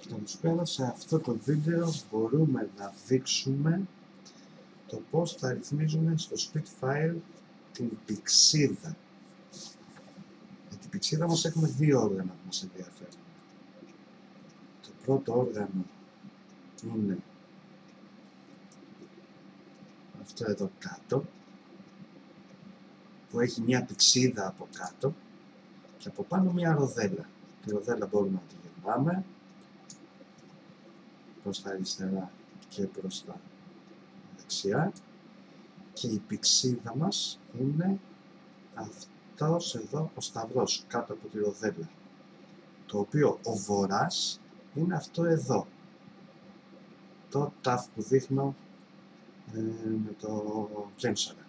Καλησπέρα, σε αυτό το βίντεο μπορούμε να δείξουμε το πώς θα ρυθμίζουμε στο Spitfire την πηξίδα. Για την πηξίδα μας έχουμε δύο όργανα που μας ενδιαφέρουν. Το πρώτο όργανο είναι αυτό εδώ κάτω, που έχει μια πηξίδα από κάτω και από πάνω μια ροδέλα. Τη ροδέλα μπορούμε να τη γυρνάμε προς τα αριστερά και προς τα δεξιά και η πηξίδα μας είναι αυτός εδώ ο σταυρός κάτω από τη ροδέλα, το οποίο ο βορράς είναι αυτό εδώ, το ταφ που δείχνω με το κέμψαρα.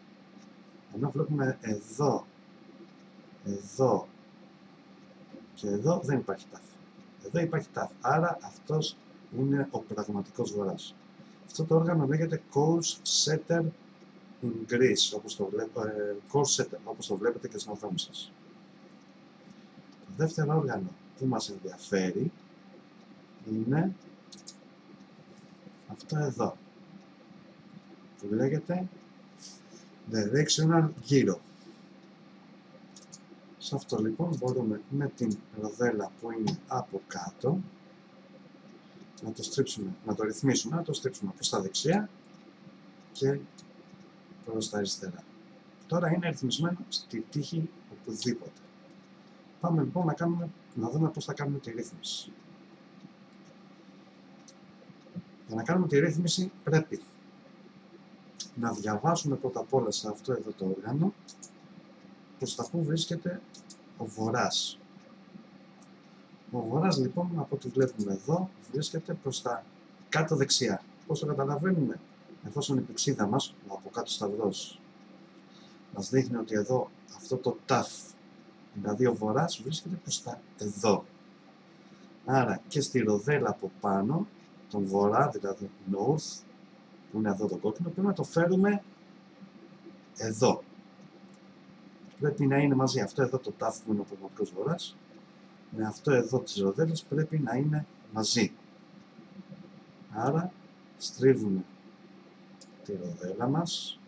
Ενώ βλέπουμε εδώ, εδώ και εδώ δεν υπάρχει ταφ. Εδώ υπάρχει ταφ, άρα αυτός είναι ο πραγματικός βορράς. Αυτό το όργανο λέγεται Course Setter in Greece, όπως το βλέπετε και στην οθόνη σας. Το δεύτερο όργανο που μας ενδιαφέρει είναι αυτό εδώ, που λέγεται Directional Gyro. Σε αυτό λοιπόν μπορούμε με την ροδέλα που είναι από κάτω να το στρίψουμε, να το ρυθμίσουμε, να το στρίψουμε προς τα δεξιά και προς τα αριστερά. Τώρα είναι ρυθμισμένο στη τύχη οπουδήποτε. Πάμε λοιπόν να δούμε πώς θα κάνουμε τη ρύθμιση. Για να κάνουμε τη ρύθμιση πρέπει να διαβάσουμε πρώτα απ' όλα σε αυτό εδώ το όργανο προς τα που βρίσκεται ο βορράς. Ο βορράς λοιπόν, από ό,τι βλέπουμε εδώ, βρίσκεται προς τα κάτω δεξιά. Πώς το καταλαβαίνουμε? Εφόσον η πηξίδα μας, ο από κάτω σταυρός, μας δείχνει ότι εδώ αυτό το ταφ, δηλαδή ο βορράς, βρίσκεται προς τα εδώ. Άρα και στη ροδέλα από πάνω, τον βορρά, δηλαδή north, που είναι εδώ το κόκκινο, πρέπει να το φέρουμε εδώ. Πρέπει να είναι μαζί αυτό εδώ το ταφ που είναι ο πραγματικός βορράς, με αυτό εδώ τις ροδέλες πρέπει να είναι μαζί. Άρα στρίβουμε τη ροδέλα μας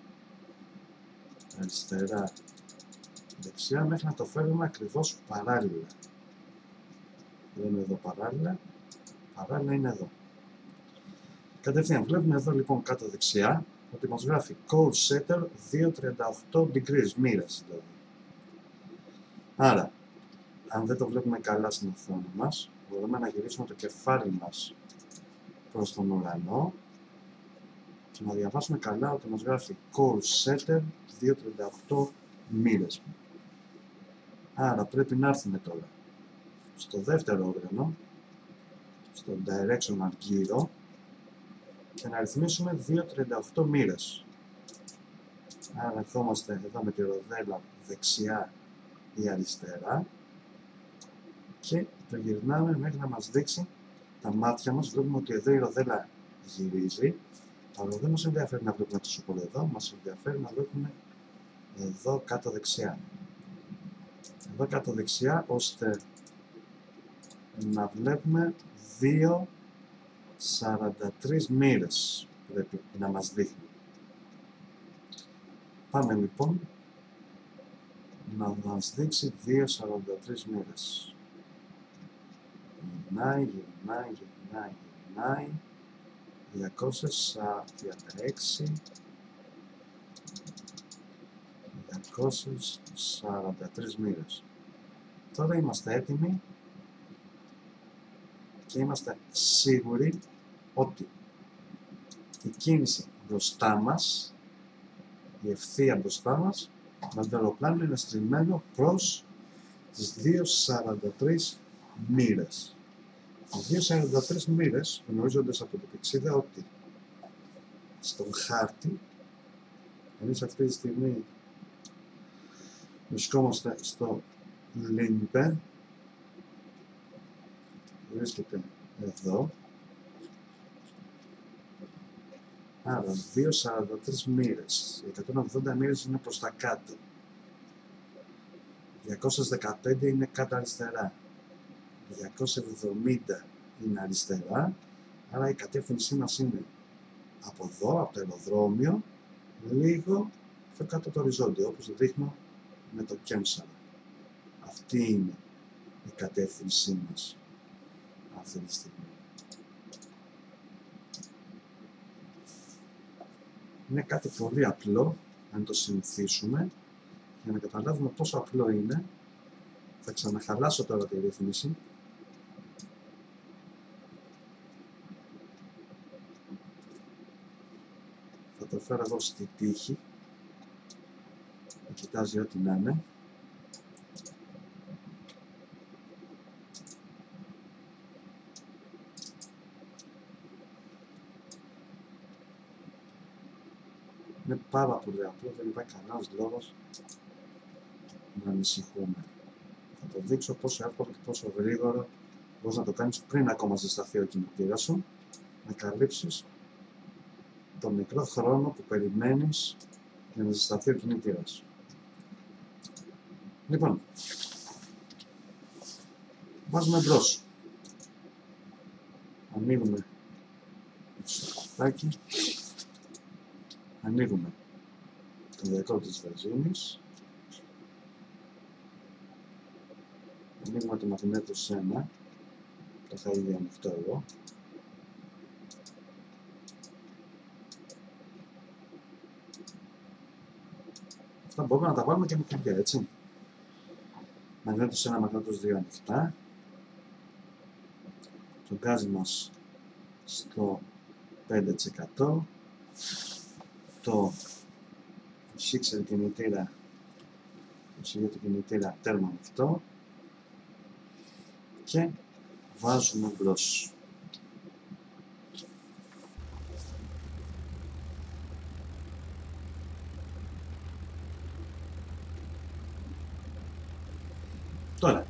αριστερά δεξιά μέχρι να το φέρουμε ακριβώς παράλληλα. Δεν είναι εδώ παράλληλα, παράλληλα είναι εδώ. Κατευθείαν βλέπουμε εδώ λοιπόν κάτω δεξιά ότι μας γράφει Course Setter 238 degrees, μοίρας δηλαδή. Άρα, αν δεν το βλέπουμε καλά στην οθόνη μας, μπορούμε να γυρίσουμε το κεφάλι μας προς τον ουρανό και να διαβάσουμε καλά ότι μας γράφει Course Setter 238 μοίρες. Άρα πρέπει να έρθουμε τώρα στο δεύτερο όργανο, στο Directional Gyro, και να ρυθμίσουμε 238 μοίρες. Άρα ερχόμαστε εδώ με τη ροδέλα δεξιά ή αριστερά και το γυρνάμε μέχρι να μας δείξει τα μάτια μας. Βλέπουμε ότι εδώ η ροδέλα γυρίζει, αλλά δεν μας ενδιαφέρει να βλέπουμε τόσο πολύ εδώ, μας ενδιαφέρει να βλέπουμε εδώ κάτω δεξιά. Εδώ κάτω δεξιά, ώστε να βλέπουμε 2,43 μοίρες πρέπει να μας δείχνει. Πάμε λοιπόν να μας δείξει 2,43 μοίρες. Γυρνάει, 236, 243 μοίρες. Τώρα είμαστε έτοιμοι και είμαστε σίγουροι ότι η κίνηση μπροστά μας, η ευθεία μπροστά μας, με το αεροπλάνο είναι στριμμένο προς τις 2,43 μοίρες. Οι 2,43 μοίρες γνωρίζοντας από την πηξίδα ότι στον χάρτη, εμείς αυτή τη στιγμή βρισκόμαστε στο Λίνιπε, βρίσκεται εδώ, άρα 2,43 μοίρες, οι 180 μοίρες είναι προς τα κάτω, 215 είναι κάτω αριστερά, 270 είναι αριστερά, άρα η κατεύθυνσή μας είναι από εδώ, από το αεροδρόμιο, λίγο πιο κάτω το οριζόντιο, όπως δείχνω με το κέμψαρα. Αυτή είναι η κατεύθυνσή μας αυτή τη στιγμή. Είναι κάτι πολύ απλό, αν το συνηθίσουμε, για να καταλάβουμε πόσο απλό είναι. Θα ξαναχαλάσω τώρα τη ρύθμιση. Θα το φέρω εδώ στη τύχη. Θα κοιτάζει ό,τι να είναι. Είναι πάρα πολύ απλό, δεν υπάρχει κανένας λόγος να ανησυχούμε. Θα το δείξω πόσο εύκολο και πόσο γρήγορα μπορείς να το κάνεις πριν ακόμα ζεσταθεί ο κινητήρας σου, να καλύψεις τον μικρό χρόνο που περιμένεις για να ζεσταθεί ο κινητήρας. Λοιπόν, βάζουμε μπρος. Ανοίγουμε το σακάκι. Ανοίγουμε το διακόπτη της βενζίνης. Ανοίγουμε το μαγνήτο σένα. Το θα ήδη ανοιχτό εδώ. Αυτά μπορούμε να τα βάλουμε και με κλειδιά, έτσι. Μαγνήτος 1, μαγνήτος 2 ανοιχτά. Το γκάζι μας στο 5%. Το ψήξερ κινητήρα, το ψυγείο του κινητήρα τέρμα ανοιχτό και βάζουμε μπρος. Τώρα,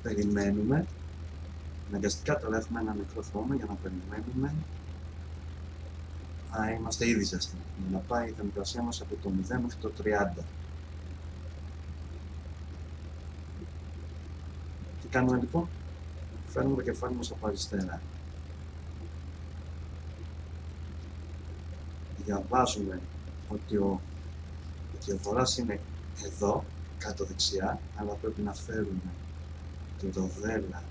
περιμένουμε, αναγκαστικά τώρα έχουμε ένα μικρό χρόνο για να περιμένουμε. Είμαστε ήδη ζεστοί, για να πάει η θερμοκρασία μας από το 0 μέχρι το 30. Τι κάνουμε λοιπόν? Φέρνουμε το κεφάλι μας από αριστερά. Διαβάζουμε ότι ο βορράς είναι εδώ, κάτω δεξιά, αλλά πρέπει να φέρουμε τη ροδέλα,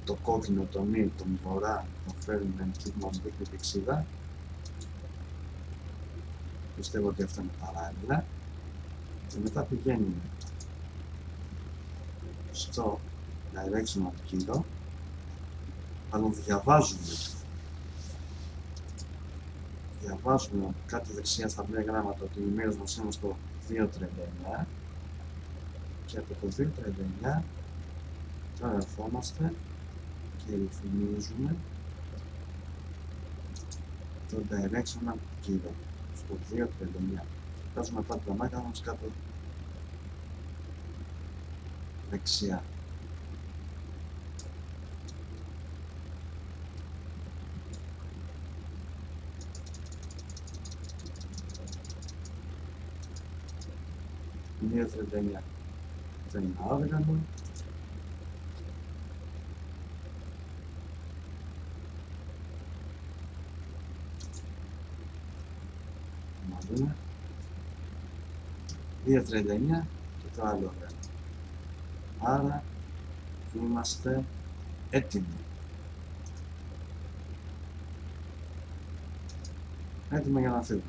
το κόκκινο, το νι, τον βορρά, το φέρνουμε εκεί που μας δείχνει η πηξίδα. Πιστεύω ότι αυτό είναι παράλληλα. Και μετά πηγαίνουμε στο directional kilo, αλλά διαβάζουμε κάτι δεξιά στα μπλε γράμματα ότι οι μέρες μας είναι στο 2.39 και από το 2.39 τώρα ερχόμαστε και ρυθμίζουμε το directional kilo στο 2.39. Βγάζουμε πάντα τα μάτια μας κάτω δεξιά. Είναι 2.39. Δεν είναι άδεγανο. Να δούμε. 2.39 και το άλλο γράμμα. Άρα είμαστε έτοιμοι. Έτοιμοι για να φύγουμε.